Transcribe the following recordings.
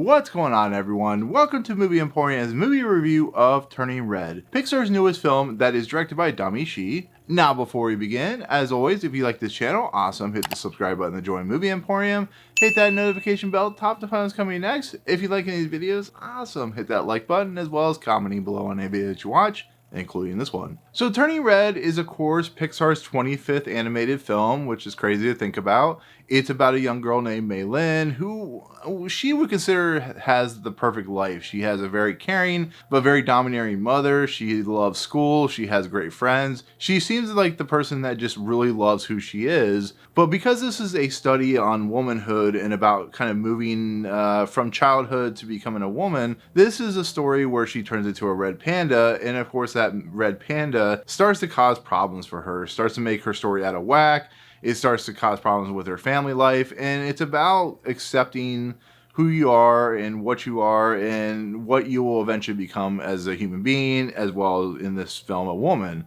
What's going on, everyone? Welcome to Movie Emporium's movie review of Turning Red, Pixar's newest film that is directed by Domee. Now, before we begin, as always, if you like this channel, awesome, hit the subscribe button to join Movie Emporium. Hit that notification bell top to find what's coming next. If you like any of these videos, awesome, hit that like button as well as commenting below on any video that you watch, including this one. So Turning Red is, of course, Pixar's 25th animated film, which is crazy to think about. It's about a young girl named Maitreyi who she would consider has the perfect life. She has a very caring but very domineering mother. She loves school. She has great friends. She seems like the person that just really loves who she is. But because this is a study on womanhood and about kind of moving from childhood to becoming a woman, this is a story where she turns into a red panda. And of course, that red panda starts to cause problems for her, starts to make her story out of whack. It starts to cause problems with her family life, and it's about accepting who you are and what you are and what you will eventually become as a human being, as well as in this film, a woman.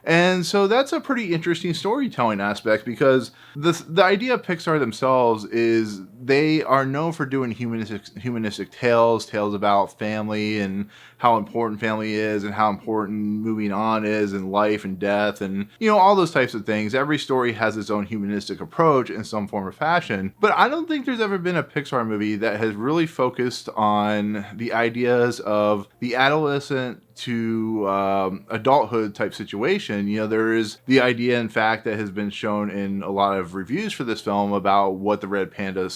And so that's a pretty interesting storytelling aspect, because the idea of Pixar themselves is they are known for doing humanistic tales about family and how important family is and how important moving on is in life and death and, you know, all those types of things. Every story has its own humanistic approach in some form or fashion. But I don't think there's ever been a Pixar movie that has really focused on the ideas of the adolescent to adulthood type situation. You know, there is the idea, in fact, that has been shown in a lot of reviews for this film about what the Red Panda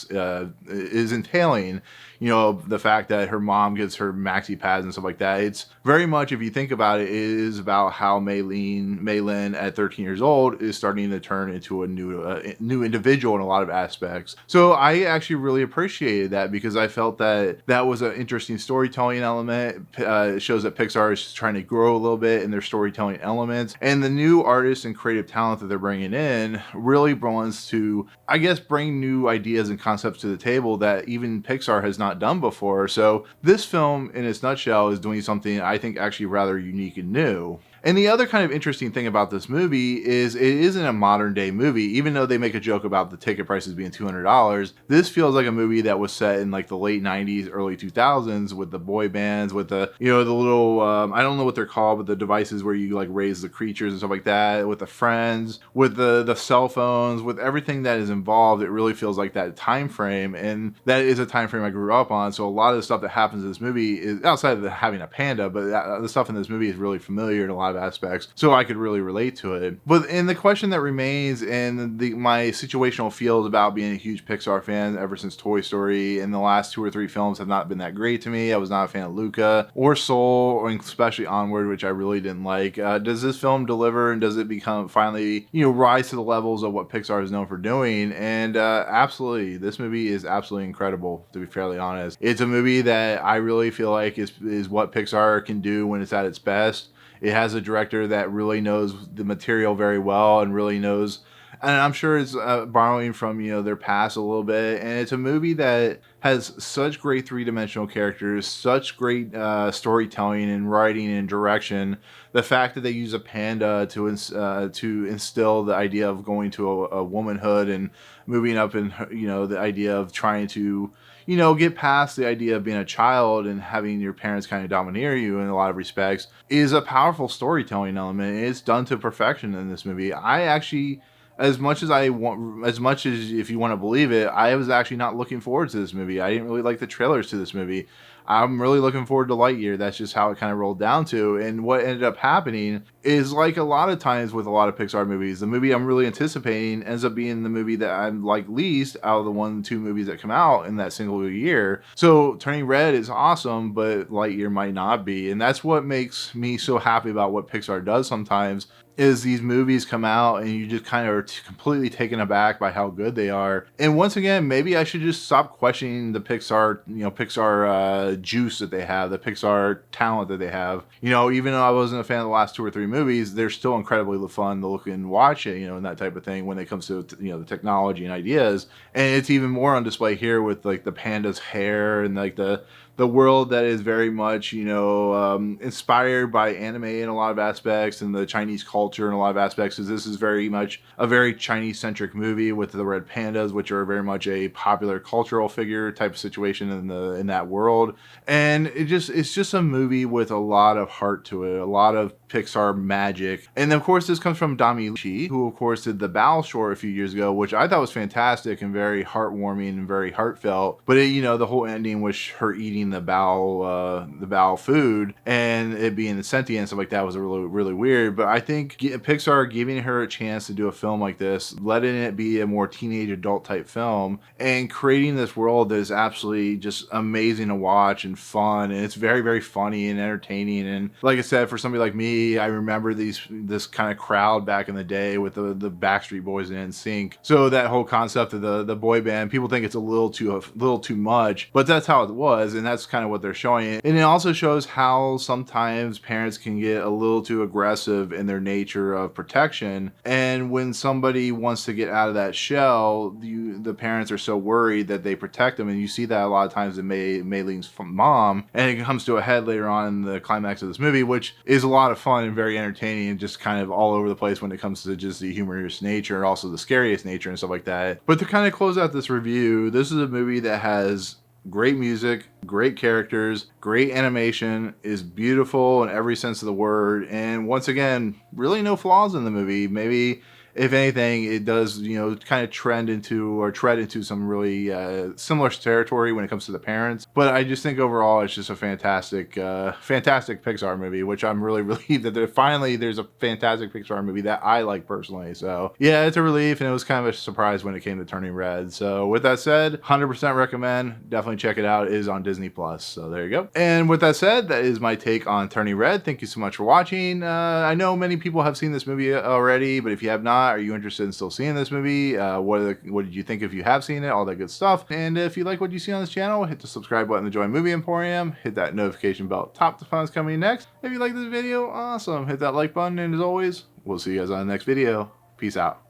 is entailing. You know, the fact that her mom gets her maxi pads and stuff like that. It's very much, if you think about it, it is about how Maitreyi at 13 years old is starting to turn into a new individual in a lot of aspects. So I actually really appreciated that, because I felt that that was an interesting storytelling element. It shows that Pixar is trying to grow a little bit in their storytelling elements, and the new artists and creative talent that they're bringing in really wants to, I guess, bring new ideas and concepts to the table that even Pixar has not done before. So this film in its nutshell is doing something I think actually rather unique and new. And the other kind of interesting thing about this movie is it isn't a modern day movie. Even though they make a joke about the ticket prices being $200, this feels like a movie that was set in like the late 90s, early 2000s, with the boy bands, with the, you know, the little, I don't know what they're called, but the devices where you like raise the creatures and stuff like that, with the friends, with the cell phones, with everything that is involved. It really feels like that time frame, and that is a time frame I grew up on. So a lot of the stuff that happens in this movie is outside of having a panda, but the stuff in this movie is really familiar in a lot of aspects, so I could really relate to it. But the question that remains, and my situational feels about being a huge Pixar fan ever since Toy Story, and the last 2 or 3 films have not been that great to me. I was not a fan of Luca or Soul, or especially Onward, which I really didn't like. Does this film deliver, and does it become finally, you know, rise to the levels of what Pixar is known for doing? And absolutely, this movie is absolutely incredible, to be fairly honest. It's a movie that I really feel like is what Pixar can do when it's at its best. It has a director that really knows the material very well and really knows, and I'm sure it's borrowing from, you know, their past a little bit. And it's a movie that has such great 3-dimensional characters, such great storytelling and writing and direction. The fact that they use a panda to instill the idea of going to a womanhood and moving up, and, you know, the idea of trying to, you know, get past the idea of being a child and having your parents kind of domineer you in a lot of respects, is a powerful storytelling element. It's done to perfection in this movie. I actually, as much as if you want to believe it, I was actually not looking forward to this movie. I didn't really like the trailers to this movie. I'm really looking forward to Lightyear. That's just how it kind of rolled down to. And what ended up happening is, like a lot of times with a lot of Pixar movies, the movie I'm really anticipating ends up being the movie that I'm like least out of the 1-2 movies that come out in that single year. So Turning Red is awesome, but Lightyear might not be. And that's what makes me so happy about what Pixar does sometimes, is these movies come out and you just kind of are completely taken aback by how good they are. And once again, maybe I should just stop questioning the Pixar juice that they have, the Pixar talent that they have. You know, even though I wasn't a fan of the last 2 or 3 movies, they're still incredibly fun to look and watch it, you know, and that type of thing when it comes to, you know, the technology and ideas. And it's even more on display here with like the panda's hair and like the the world that is very much, you know, inspired by anime in a lot of aspects and the Chinese culture in a lot of aspects, because this is very much a very Chinese-centric movie with the Red Pandas, which are very much a popular cultural figure type of situation in that world. And it's just a movie with a lot of heart to it, a lot of Pixar magic. And of course, this comes from Domee, who of course did the Bao short a few years ago, which I thought was fantastic and very heartwarming and very heartfelt. But you know, the whole ending was her eating the Bao food and it being sentient and stuff like that was really, really weird. But I think Pixar giving her a chance to do a film like this, letting it be a more teenage adult type film, and creating this world that is absolutely just amazing to watch and fun, and it's very, very funny and entertaining. And like I said, for somebody like me, I remember this kind of crowd back in the day with the Backstreet Boys and NSYNC. So that whole concept of the boy band, people think it's a little too much, but that's how it was, and that's kind of what they're showing. And it also shows how sometimes parents can get a little too aggressive in their nature of protection, and when somebody wants to get out of that shell, the parents are so worried that they protect them, and you see that a lot of times in Mei Ling's mom, and it comes to a head later on in the climax of this movie, which is a lot of fun and very entertaining and just kind of all over the place when it comes to just the humorous nature and also the scariest nature and stuff like that. But to kind of close out this review, this is a movie that has great music, great characters, great animation, is beautiful in every sense of the word, and once again, really no flaws in the movie. Maybe if anything, it does, you know, kind of tread into some really similar territory when it comes to the parents. But I just think overall it's just a fantastic Pixar movie, which I'm really relieved that there's a fantastic Pixar movie that I like personally. So yeah, it's a relief, and it was kind of a surprise when it came to Turning Red. So with that said, 100% recommend. Definitely check it out. It is on Disney Plus. So there you go. And with that said, that is my take on Turning Red. Thank you so much for watching. I know many people have seen this movie already, but if you have not, are you interested in still seeing this movie? What did you think if you have seen it? All that good stuff. And if you like what you see on this channel, hit the subscribe button to join Movie Emporium. Hit that notification bell top to find what's coming next. If you like this video, awesome. Hit that like button. And as always, we'll see you guys on the next video. Peace out.